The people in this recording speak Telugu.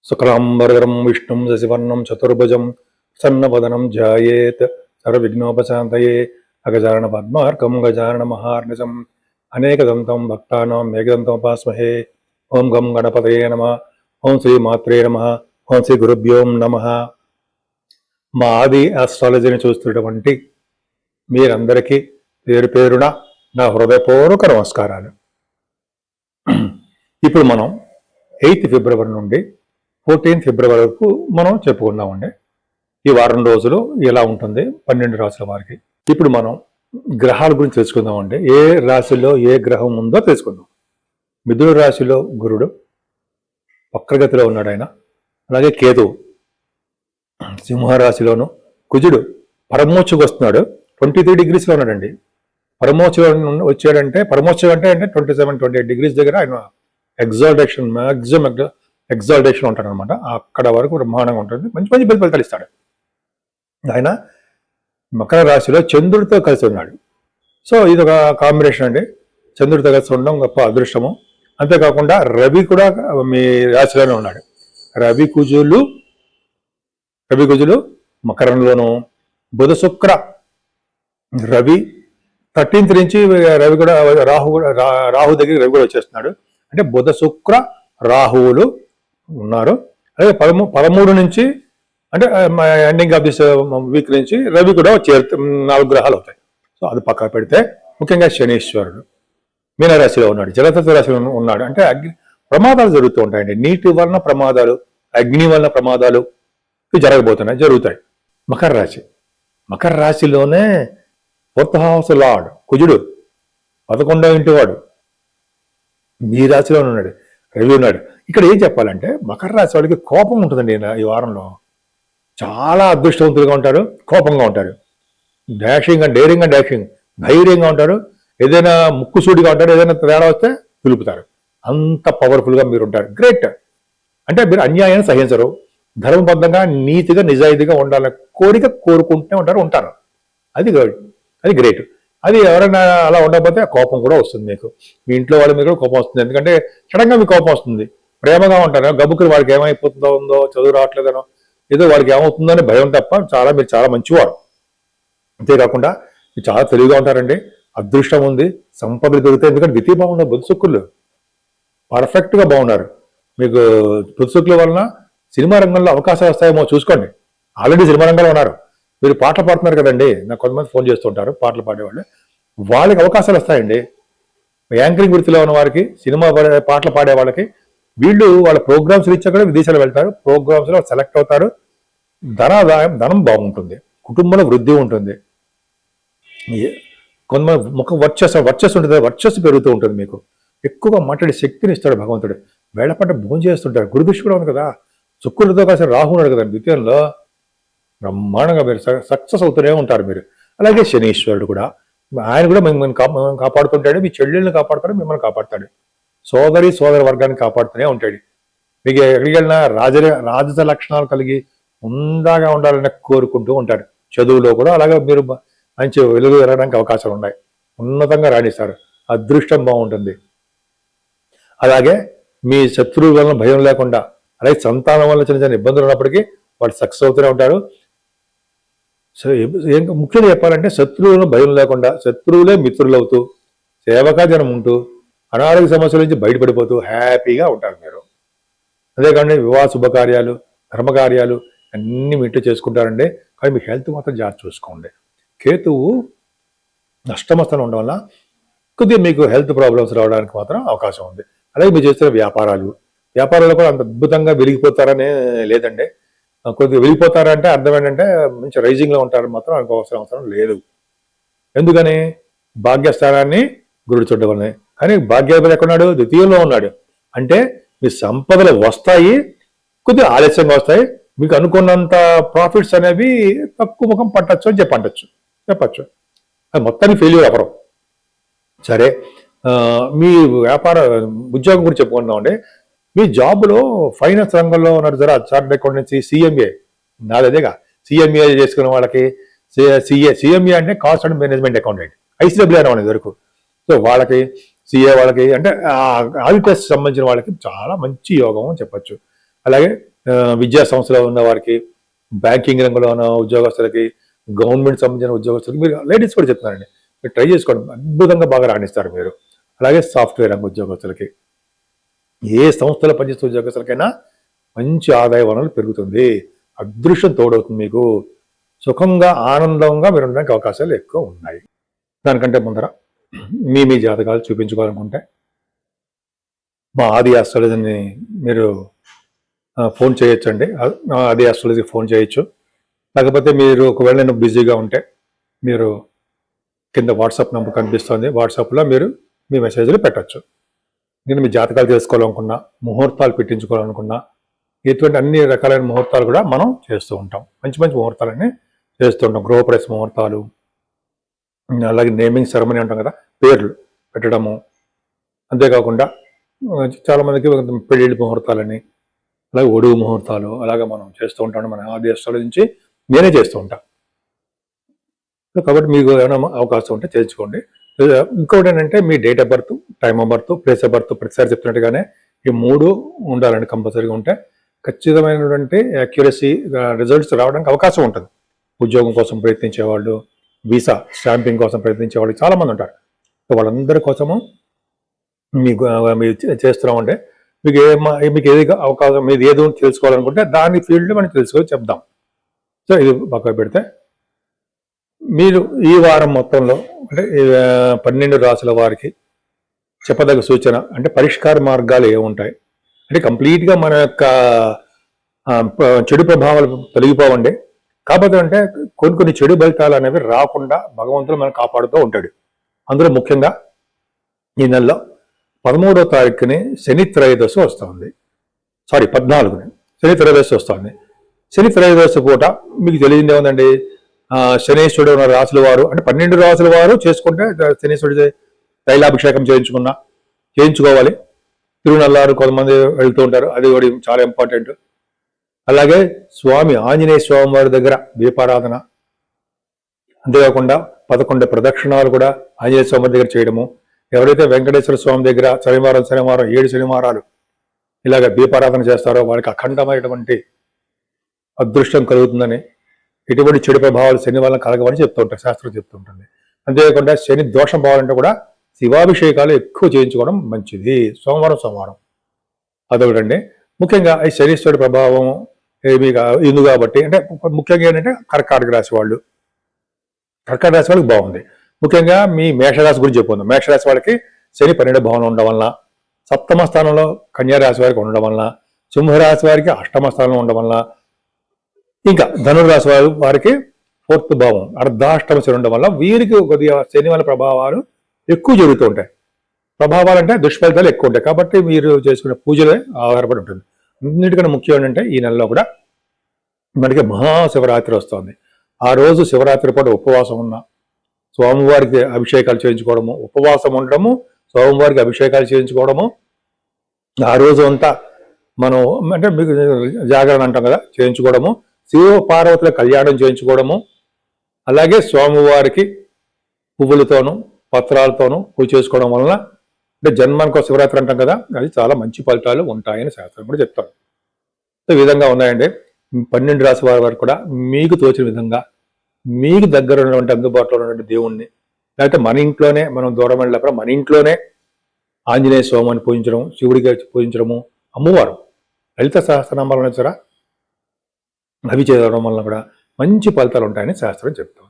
శుక్లాంబరధరం విష్ణుం శశివర్ణం చతుర్భుజం సన్నవదనం ధ్యాయేత్ సర్వవిఘ్నోపశాంతయే అగజానన పద్మార్కం గజానన మహార్నిజం అనేకదంతం భక్తానాం ఏకదంతముపాస్మహే. ఓం గం గణపతయే నమః. ఓం శ్రీ మాత్రే నమః. ఓం శ్రీ గురుభ్యోం నమః. మా ఆది ఆస్ట్రాలజీని చూస్తున్నటువంటి మీరందరికీ పేరు పేరున నా హృదయపూర్వక నమస్కారాలు. ఇప్పుడు మనం 8 ఫిబ్రవరి నుండి 14 ఫిబ్రవరి వరకు మనం చెప్పుకున్నామండి. ఈ వారం రోజులు ఎలా ఉంటుంది 12 రాశుల వారికి. ఇప్పుడు మనం గ్రహాల గురించి తెలుసుకుందామండి. ఏ రాశిలో ఏ గ్రహం ఉందో తెలుసుకుందాం. మిథున రాశిలో గురుడు వక్రగతిలో ఉన్నాడు ఆయన. అలాగే కేతువు సింహరాశిలోను, కుజుడు పరమోచ్చకు వస్తున్నాడు. 23 degreesలో ఉన్నాడండి. పరమోచ్చం వచ్చాడంటే పరమోచ్చం అంటే 27-28 degrees దగ్గర ఆయన ఎగ్జాల్టేషన్, మ్యాక్సిమం ఎగ్జాల్టేషన్ ఉంటాడు అనమాట. అక్కడ వరకు బ్రహ్మాండంగా ఉంటుంది. మంచి మంచి ఫలితాలు ఇస్తాడు. ఆయన మకర రాశిలో చంద్రుడితో కలిసి ఉన్నాడు. సో ఇది ఒక కాంబినేషన్ అండి. చంద్రుడితో కలిసి ఉండడం గొప్ప అదృష్టము. అంతేకాకుండా రవి కూడా మీ రాశిలోనే ఉన్నాడు. రవి కుజులు మకరంలోను, బుధ శుక్ర రవి 13th నుంచి రవి కూడా రాహు దగ్గర రవి కూడా వచ్చేస్తున్నాడు. అంటే బుధ శుక్ర రాహువులు ఉన్నారు. అలాగే 13 నుంచి అంటే ఎండింగ్ ఆఫ్ దిస్ వీక్ నుంచి రవి కూడా 4 గ్రహాలు అవుతాయి. సో అది పక్కన పెడితే ముఖ్యంగా శనీశ్వరుడు మీనరాశిలో ఉన్నాడు, జలతత్వ రాశిలో ఉన్నాడు. అంటే ప్రమాదాలు జరుగుతూ ఉంటాయండి. నీటి వలన ప్రమాదాలు, అగ్ని వలన ప్రమాదాలు జరుగుతాయి. మకర రాశిలోనే 4th house లార్డ్ కుజుడు 11వ ఇంటి వాడు మీ రాశిలో ఉన్నాడు, రవి ఉన్నాడు. ఇక్కడ ఏం చెప్పాలంటే మకర రాశి వాళ్ళకి కోపం ఉంటుందండి. ఈ వారంలో చాలా అదృష్టవంతులుగా ఉంటారు, కోపంగా ఉంటారు, డాషింగ్ అండ్ డాషింగ్, ధైర్యంగా ఉంటారు. ఏదైనా ముక్కుసూడిగా ఉంటారు, ఏదైనా తేడా వస్తే పిలుపుతారు. అంత పవర్ఫుల్గా మీరు ఉంటారు. గ్రేట్. అంటే మీరు అన్యాయాన్ని సహించరు, ధర్మబద్ధంగా నీతిగా నిజాయితీగా ఉండాలని కోరుకుంటూనే ఉంటారు. అది గ్రేట్. అది ఎవరైనా అలా ఉండకపోతే కోపం కూడా వస్తుంది మీకు. మీ ఇంట్లో వాళ్ళ మీద కూడా కోపం వస్తుంది. ఎందుకంటే సడన్గా మీకు కోపం వస్తుంది. ప్రేమగా ఉంటారు, గబుక్కులు వాడికి ఏమైపోతుందో, చదువు రావట్లేదనో, ఏదో వాడికి ఏమవుతుందో అని భయం తప్ప మీరు చాలా మంచివారు. అంతేకాకుండా మీరు చాలా తెలివిగా ఉంటారండి. అదృష్టం ఉంది, సంపదలు దొరుకుతాయి. ఎందుకంటే ద్వితీయ బాగున్నారు, బుధ శుక్రులు పర్ఫెక్ట్గా బాగున్నారు. మీకు బుధ శుక్రుల వలన సినిమా రంగంలో అవకాశాలు వస్తాయేమో చూసుకోండి. ఆల్రెడీ సినిమా రంగంలో ఉన్నారు. మీరు పాటలు పాడుతున్నారు కదండి, నాకు కొంతమంది ఫోన్ చేస్తుంటారు పాటలు పాడేవాళ్ళు. వాళ్ళకి అవకాశాలు వస్తాయండి. యాంకరింగ్ వృత్తిలో ఉన్న వారికి, సినిమా పాటలు పాడే వాళ్ళకి వీళ్ళు వాళ్ళ ప్రోగ్రామ్స్ రీచ్ కూడా విదేశాలు వెళ్తారు, ప్రోగ్రామ్స్లో సెలెక్ట్ అవుతారు. ధనం బాగుంటుంది, కుటుంబంలో వృద్ధి ఉంటుంది. కొంతమంది వర్చస్సు ఉంటుంది, వర్చస్సు పెరుగుతూ ఉంటుంది. మీకు ఎక్కువగా మాట్లాడే శక్తిని ఇస్తాడు భగవంతుడు. వేళపట్ట భోజనం చేస్తుంటారు. గురుదృష్టి కూడా ఉంది కదా, శుక్రుడితో కాసి రాహు ఉన్నాడు కదా ద్వితీయంలో. బ్రహ్మాండంగా మీరు సక్సెస్ అవుతూనే ఉంటారు మీరు. అలాగే శనీశ్వరుడు కూడా, ఆయన కూడా మిమ్మల్ని కాపాడుతుంటాడు. మీ చెల్లెళ్ళని కాపాడుతాడు, మిమ్మల్ని కాపాడుతాడు. సోదర వర్గాన్ని కాపాడుతూనే ఉంటాడు. మీకు ఎక్కడికి వెళ్ళినా రాజస లక్షణాలు కలిగి ఉందాగా ఉండాలని కోరుకుంటూ ఉంటాడు. చదువులో కూడా అలాగే మీరు మంచి వెలుగు వెళ్ళడానికి అవకాశాలు ఉన్నాయి. ఉన్నతంగా రాణిస్తారు, అదృష్టం బాగుంటుంది. అలాగే మీ శత్రువుల వలన భయం లేకుండా, అలాగే సంతానం వల్ల చిన్న చిన్న ఇబ్బందులు ఉన్నప్పటికీ వాళ్ళు సక్సెస్ అవుతూనే ఉంటారు. సో ముఖ్యంగా చెప్పాలంటే శత్రువులను భయం లేకుండా, శత్రువులే మిత్రులు అవుతూ, సేవకా జనం ఉంటూ, అనారోగ్య సమస్యల నుంచి బయటపడిపోతూ హ్యాపీగా ఉంటారు మీరు. అంతేకాండి వివాహ శుభకార్యాలు, ధర్మకార్యాలు అన్నీ మీ ఇంట్లో చేసుకుంటారండి. కానీ మీ హెల్త్ మాత్రం జాగ్రత్త చూసుకోండి. కేతువు అష్టమ స్థానం ఉండడం వల్ల కొద్దిగా మీకు హెల్త్ ప్రాబ్లమ్స్ రావడానికి మాత్రం అవకాశం ఉంది. అలాగే మీరు చేస్తున్న వ్యాపారాలు కూడా అంత అద్భుతంగా వెలిగిపోతారనే లేదండి. కొద్దిగా వెళ్ళిపోతారంటే అర్థం ఏంటంటే మంచి రైజింగ్లో ఉంటారని మాత్రం అనుకోవాల్సిన అవసరం లేదు. ఎందుకని భాగ్యస్థానాన్ని గురుడు చూడడం వల్లనే. కానీ భాగ్యాధిపతి ఎక్కడున్నాడు? ద్వితీయంలో ఉన్నాడు. అంటే మీ సంపదలు వస్తాయి, కొద్దిగా ఆలస్యంగా వస్తాయి. మీకు అనుకున్నంత ప్రాఫిట్స్ అనేవి తక్కువ ముఖం పట్టచ్చు అని చెప్పచ్చు. అది మొత్తానికి ఫెయిల్యూర్ అవ్వరు. సరే, మీ ఉద్యోగం గురించి చెప్పుకుందామండి. మీ జాబ్లో ఫైనాన్స్ రంగంలో ఉన్నారు జరా, చార్టెడ్ అకౌంటెన్సీ, సిఎంఏ, నాదేగా సిఎంఏ చేసుకున్న వాళ్ళకి, సిఎంఏ అంటే కాస్ట్ అండ్ మేనేజ్మెంట్ అకౌంటెంట్, ఐసిడబ్ల్యూ అనేవాళ్ళ వరకు. సో వాళ్ళకి, సిఏ వాళ్ళకి, అంటే ఆడిటర్స్ సంబంధించిన వాళ్ళకి చాలా మంచి యోగం అని చెప్పచ్చు. అలాగే విద్యా సంస్థలో ఉన్న వారికి, బ్యాంకింగ్ రంగంలో ఉన్న ఉద్యోగస్తులకి, గవర్నమెంట్ సంబంధించిన ఉద్యోగస్తులకి, మీరు లేడీస్ కూడా చెప్తున్నారండి, మీరు ట్రై చేసుకోండి, అద్భుతంగా బాగా రాణిస్తారు మీరు. అలాగే సాఫ్ట్వేర్ రంగ ఉద్యోగస్తులకి, ఏ సంస్థలో పనిచేసే ఉద్యోగస్తులకైనా మంచి ఆదాయ వనరులు పెరుగుతుంది, అదృష్టం తోడవుతుంది, మీకు సుఖంగా ఆనందంగా మీరు ఉండడానికి అవకాశాలు ఎక్కువ ఉన్నాయి. దానికంటే ముందర మీ జాతకాలు చూపించుకోవాలనుకుంటే మా ఆది ఆస్ట్రాలజీని మీరు ఫోన్ చేయొచ్చండి. ఆది ఆస్ట్రాలజీ ఫోన్ చేయొచ్చు. లేకపోతే మీరు ఒకవేళ నేను బిజీగా ఉంటే మీరు కింద వాట్సాప్ నెంబర్ కనిపిస్తుంది, వాట్సాప్లో మీరు మీ మెసేజ్లు పెట్టచ్చు. నేను మీ జాతకాలు తెలుసుకోవాలనుకున్నా, ముహూర్తాలు పెట్టించుకోవాలనుకున్నా, ఇటువంటి అన్ని రకాలైన ముహూర్తాలు కూడా మనం చేస్తూ ఉంటాం. మంచి మంచి ముహూర్తాలన్నీ చేస్తూ ఉంటాం. గృహప్రవేశ ముహూర్తాలు, అలాగే నేమింగ్ సెరమనీ అంటాం కదా, పేర్లు పెట్టడము, అంతేకాకుండా చాలామందికి పెళ్ళిళ్ళ ముహూర్తాలని, అలాగే ఒడుగు ముహూర్తాలు, అలాగే మనం చేస్తూ ఉంటాం. మన ఆది ఆస్ట్రాలజీ నుంచి నేనే చేస్తూ ఉంటాను. కాబట్టి మీకు ఏమైనా అవకాశం ఉంటే చేర్చుకోండి. ఇంకోటి ఏంటంటే మీ date of birth, time of birth, place of birth ప్రతిసారి చెప్తున్నట్టుగానే ఈ 3 ఉండాలండి కంపల్సరీగా. ఉంటే ఖచ్చితమైనటువంటి యాక్యురసీ రిజల్ట్స్ రావడానికి అవకాశం ఉంటుంది. ఉద్యోగం కోసం ప్రయత్నించేవాళ్ళు, వీసా స్టాంపింగ్ కోసం ప్రయత్నించేవాళ్ళు చాలామంది ఉంటారు. సో వాళ్ళందరి కోసము మీరు చేస్తున్నామంటే మీకు ఏది అవకాశం, మీరు ఏదో తెలుసుకోవాలనుకుంటే దాని ఫీల్డ్ మనం తెలుసుకొని చెప్దాం. సో ఇది పక్కన పెడితే మీరు ఈ వారం మొత్తంలో అంటే 12 రాసుల వారికి చెప్పదగ్గ సూచన అంటే పరిష్కార మార్గాలు ఏముంటాయి అంటే కంప్లీట్గా మన యొక్క చెడు ప్రభావాలు తొలగిపోవండి. కాకపోతే అంటే కొన్ని చెడు ఫలితాలు అనేవి రాకుండా భగవంతుడు మనం కాపాడుతూ ఉంటాడు. అందులో ముఖ్యంగా ఈ నెలలో 13వ తారీఖుని శని త్రయోదశి వస్తుంది. 14ని శని త్రయోదశి వస్తుంది. శని త్రయోదశి పూట మీకు తెలియదు ఏముందండి, శనీశ్వరుడు ఉన్న రాసుల వారు అంటే 12 రాసుల వారు చేసుకుంటే శనీశ్వరుడి తైలాభిషేకం చేయించుకోవాలి. తిరునల్లారు కొంతమంది వెళ్తూ ఉంటారు, అది కూడా చాలా ఇంపార్టెంట్. అలాగే స్వామి ఆంజనేయ స్వామి వారి దగ్గర దీపారాధన, అంతేకాకుండా 11 ప్రదక్షిణాలు కూడా ఆంజనేయ స్వామి దగ్గర చేయడము. ఎవరైతే వెంకటేశ్వర స్వామి దగ్గర శనివారం 7 శనివారాలు ఇలాగ దీపారాధన చేస్తారో వాళ్ళకి అఖండమైనటువంటి అదృష్టం కలుగుతుందని, ఎటువంటి చెడు ప్రభావాలు శని వల్ల కలగవని చెప్తూ ఉంటారు, శాస్త్రం చెప్తూ ఉంటుంది. అంతేకాకుండా శని దోషం పోవాలంటే కూడా శివాభిషేకాలు ఎక్కువ చేయించుకోవడం మంచిది సోమవారం. అదొకటండి. ముఖ్యంగా ఈ శనీశ్వరుడి ప్రభావం ఉంది కాబట్టి అంటే ముఖ్యంగా ఏంటంటే కర్కాటక రాశి వాళ్ళకి బాగుంది. ముఖ్యంగా మీ మేషరాశి గురించి చెప్పుకుందాం. మేషరాశి వాళ్ళకి శని 12వ భావంలో ఉండడం వలన, 7వ స్థానంలో కన్యారాశి వారికి ఉండడం వలన, సింహరాశి వారికి 8వ స్థానంలో ఉండడం వలన, ఇంకా ధనుర్రాశి వారికి 4th భావం అర్ధాష్టమ శని ఉండడం వల్ల వీరికి కొద్దిగా శని వల్ల ప్రభావాలు ఎక్కువ జరుగుతూ ఉంటాయి. ప్రభావాలు అంటే దుష్ఫలితాలు ఎక్కువ ఉంటాయి. కాబట్టి మీరు చేసుకునే పూజలే ఆధారపడి ఉంటుంది. అన్నిటికన్నా ముఖ్యం ఏంటంటే ఈ నెలలో కూడా మనకి మహాశివరాత్రి వస్తుంది. ఆ రోజు శివరాత్రి పూట ఉపవాసం ఉన్న స్వామివారికి అభిషేకాలు చేయించుకోవడము, ఉపవాసం ఉండడము, స్వామివారికి అభిషేకాలు చేయించుకోవడము, ఆ రోజు అంతా మనం అంటే మీకు జాగరణ అంటాం కదా, చేయించుకోవడము, శివ పార్వతుల కళ్యాణం చేయించుకోవడము, అలాగే స్వామివారికి పువ్వులతోనూ పత్రాలతోనూ పూజ చేసుకోవడం వలన అంటే జన్మానికి శివరాత్రి అంటాం కదా, అది చాలా మంచి ఫలితాలు ఉంటాయని శాస్త్రం కూడా చెప్తారు. ఈ విధంగా ఉన్నాయండి. 12 రాశి వారి వరకు కూడా మీకు తోచిన విధంగా మీకు దగ్గర ఉన్నటువంటి అందుబాటులో ఉన్నటువంటి దేవుణ్ణి, లేకపోతే మన ఇంట్లోనే మనం దూరం వెళ్ళినప్పుడు మన ఇంట్లోనే ఆంజనేయ స్వామిని పూజించడం, శివుడిగా పూజించడము, అమ్మవారు లలిత సహస్రనామాలు ఉన్నాయి సరే, అవి చేయడం వల్ల కూడా మంచి ఫలితాలు ఉంటాయని శాస్త్రం చెప్తాం.